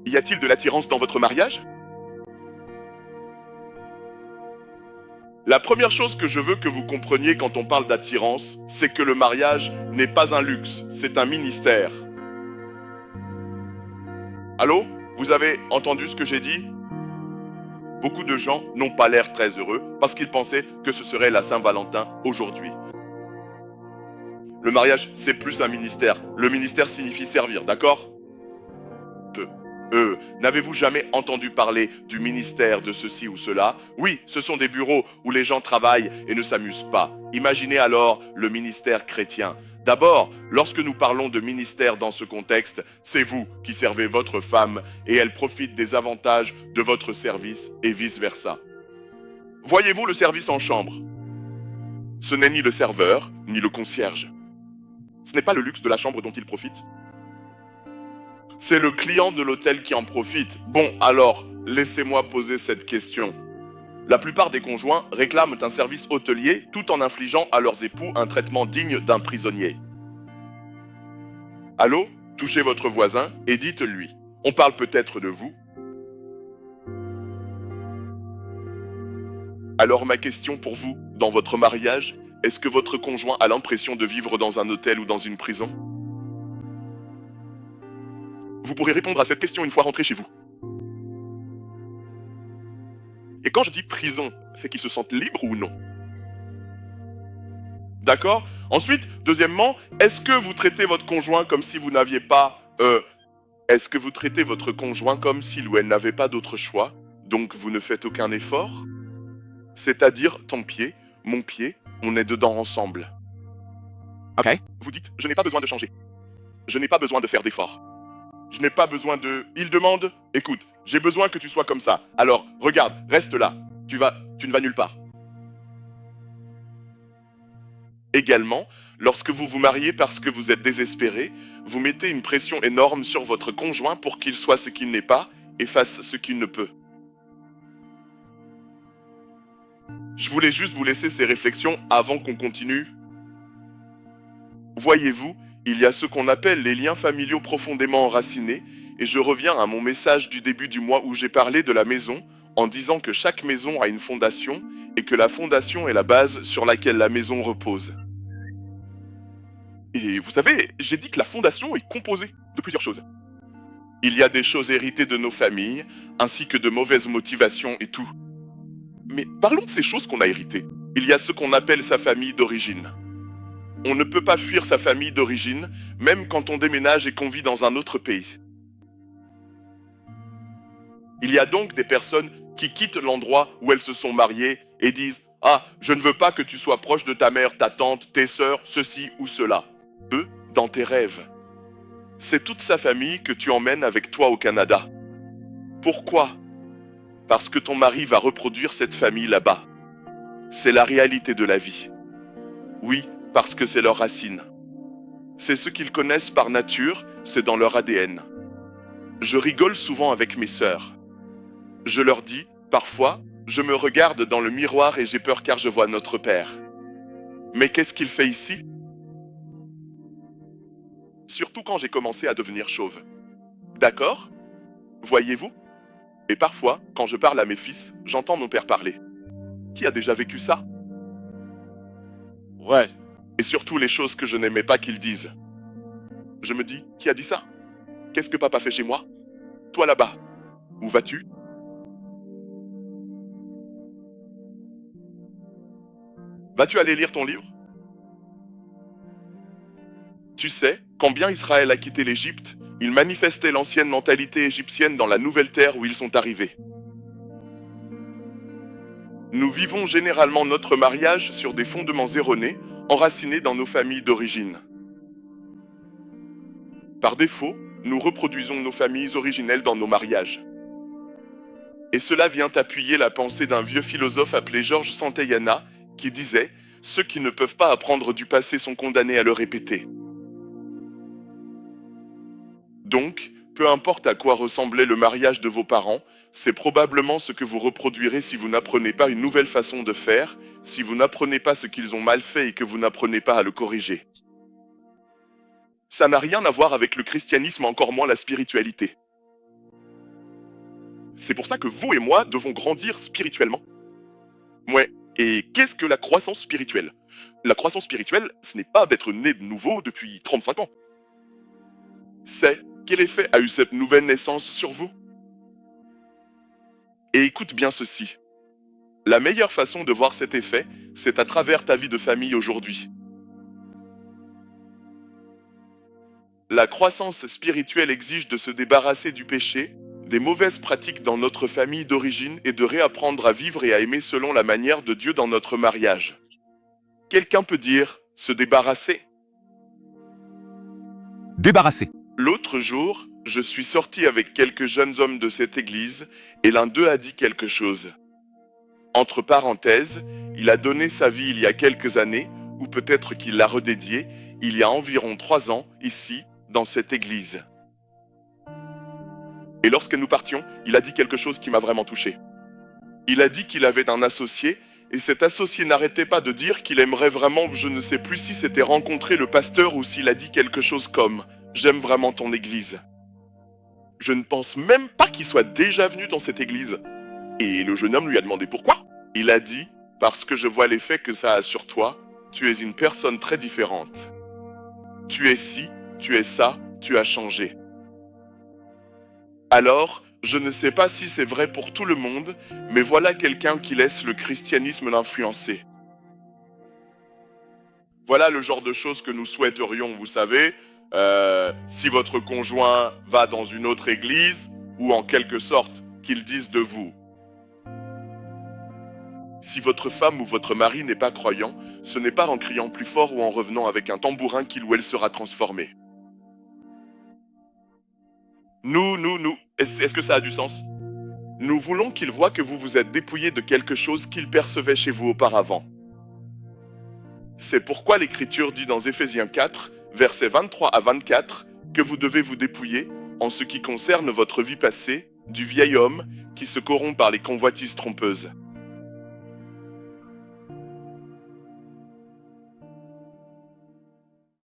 Y a-t-il de l'attirance dans votre mariage? La première chose que je veux que vous compreniez quand on parle d'attirance, c'est que le mariage n'est pas un luxe, c'est un ministère. Allô? Vous avez entendu ce que j'ai dit? Beaucoup de gens n'ont pas l'air très heureux parce qu'ils pensaient que ce serait la Saint-Valentin aujourd'hui. Le mariage, c'est plus un ministère. Le ministère signifie servir, d'accord? N'avez-vous jamais entendu parler du ministère de ceci ou cela? Oui, ce sont des bureaux où les gens travaillent et ne s'amusent pas. Imaginez alors le ministère chrétien. D'abord, lorsque nous parlons de ministère dans ce contexte, c'est vous qui servez votre femme et elle profite des avantages de votre service et vice-versa. Voyez-vous le service en chambre? Ce n'est ni le serveur, ni le concierge. Ce n'est pas le luxe de la chambre dont il profite. C'est le client de l'hôtel qui en profite. Bon, alors, laissez-moi poser cette question. La plupart des conjoints réclament un service hôtelier tout en infligeant à leurs époux un traitement digne d'un prisonnier. Allô? Touchez votre voisin et dites-lui. On parle peut-être de vous. Alors ma question pour vous, dans votre mariage, est-ce que votre conjoint a l'impression de vivre dans un hôtel ou dans une prison? Vous pourrez répondre à cette question une fois rentré chez vous. Et quand je dis prison, c'est qu'ils se sentent libres ou non? D'accord? Ensuite, deuxièmement, est-ce que vous traitez votre conjoint comme si vous n'aviez pas... est-ce que vous traitez votre conjoint comme s'il ou elle n'avait pas d'autre choix, donc vous ne faites aucun effort? C'est-à-dire, ton pied, mon pied, on est dedans ensemble. Okay. Vous dites, je n'ai pas besoin de changer. Je n'ai pas besoin de faire d'efforts. Je n'ai pas besoin de... Il demande, écoute, j'ai besoin que tu sois comme ça. Alors, regarde, reste là. Tu ne vas nulle part. Également, lorsque vous vous mariez parce que vous êtes désespéré, vous mettez une pression énorme sur votre conjoint pour qu'il soit ce qu'il n'est pas et fasse ce qu'il ne peut. Je voulais juste vous laisser ces réflexions avant qu'on continue. Voyez-vous, il y a ce qu'on appelle les liens familiaux profondément enracinés, et je reviens à mon message du début du mois où j'ai parlé de la maison, en disant que chaque maison a une fondation, et que la fondation est la base sur laquelle la maison repose. Et vous savez, j'ai dit que la fondation est composée de plusieurs choses. Il y a des choses héritées de nos familles, ainsi que de mauvaises motivations et tout. Mais parlons de ces choses qu'on a héritées. Il y a ce qu'on appelle sa famille d'origine. On ne peut pas fuir sa famille d'origine, même quand on déménage et qu'on vit dans un autre pays. Il y a donc des personnes qui quittent l'endroit où elles se sont mariées et disent « Ah, je ne veux pas que tu sois proche de ta mère, ta tante, tes sœurs, ceci ou cela. » Eux, dans tes rêves. C'est toute sa famille que tu emmènes avec toi au Canada. Pourquoi? Parce que ton mari va reproduire cette famille là-bas. C'est la réalité de la vie. Oui, parce que c'est leur racine. C'est ce qu'ils connaissent par nature, c'est dans leur ADN. Je rigole souvent avec mes sœurs. Je leur dis, parfois, je me regarde dans le miroir et j'ai peur car je vois notre père. Mais qu'est-ce qu'il fait ici? Surtout quand j'ai commencé à devenir chauve. D'accord? Voyez-vous? Et parfois, quand je parle à mes fils, j'entends mon père parler. Qui a déjà vécu ça? Ouais. Et surtout les choses que je n'aimais pas qu'ils disent. Je me dis, qui a dit ça? Qu'est-ce que papa fait chez moi? Toi là-bas, où vas-tu? Vas-tu aller lire ton livre? Tu sais, quand bien Israël a quitté l'Égypte, il manifestait l'ancienne mentalité égyptienne dans la nouvelle terre où ils sont arrivés. Nous vivons généralement notre mariage sur des fondements erronés, enracinés dans nos familles d'origine. Par défaut, nous reproduisons nos familles originelles dans nos mariages. Et cela vient appuyer la pensée d'un vieux philosophe appelé Georges Santayana qui disait « Ceux qui ne peuvent pas apprendre du passé sont condamnés à le répéter ». Donc, peu importe à quoi ressemblait le mariage de vos parents, c'est probablement ce que vous reproduirez si vous n'apprenez pas une nouvelle façon de faire, si vous n'apprenez pas ce qu'ils ont mal fait et que vous n'apprenez pas à le corriger. Ça n'a rien à voir avec le christianisme, encore moins la spiritualité. C'est pour ça que vous et moi devons grandir spirituellement. Ouais. Et qu'est-ce que la croissance spirituelle? La croissance spirituelle, ce n'est pas d'être né de nouveau depuis 35 ans. C'est quel effet a eu cette nouvelle naissance sur vous? Et écoute bien ceci. La meilleure façon de voir cet effet, c'est à travers ta vie de famille aujourd'hui. La croissance spirituelle exige de se débarrasser du péché, des mauvaises pratiques dans notre famille d'origine et de réapprendre à vivre et à aimer selon la manière de Dieu dans notre mariage. Quelqu'un peut dire se débarrasser? Débarrasser. L'autre jour, je suis sorti avec quelques jeunes hommes de cette église et l'un d'eux a dit quelque chose. Entre parenthèses, il a donné sa vie il y a quelques années, ou peut-être qu'il l'a redédiée, il y a environ 3 ans, ici, dans cette église. Et lorsque nous partions, il a dit quelque chose qui m'a vraiment touché. Il a dit qu'il avait un associé, et cet associé n'arrêtait pas de dire qu'il aimerait vraiment, je ne sais plus si c'était rencontrer le pasteur ou s'il a dit quelque chose comme « J'aime vraiment ton église ». Je ne pense même pas qu'il soit déjà venu dans cette église. Et le jeune homme lui a demandé pourquoi. Il a dit « Parce que je vois l'effet que ça a sur toi, tu es une personne très différente. Tu es ci, tu es ça, tu as changé. » Alors, je ne sais pas si c'est vrai pour tout le monde, mais voilà quelqu'un qui laisse le christianisme l'influencer. Voilà le genre de choses que nous souhaiterions, vous savez, si votre conjoint va dans une autre église, ou en quelque sorte, qu'il dise de vous. Si votre femme ou votre mari n'est pas croyant, ce n'est pas en criant plus fort ou en revenant avec un tambourin qu'il ou elle sera transformé. Nous, est-ce que ça a du sens? Nous voulons qu'il voie que vous vous êtes dépouillé de quelque chose qu'il percevait chez vous auparavant. C'est pourquoi l'Écriture dit dans Éphésiens 4, versets 23 à 24, que vous devez vous dépouiller, en ce qui concerne votre vie passée, du vieil homme qui se corrompt par les convoitises trompeuses.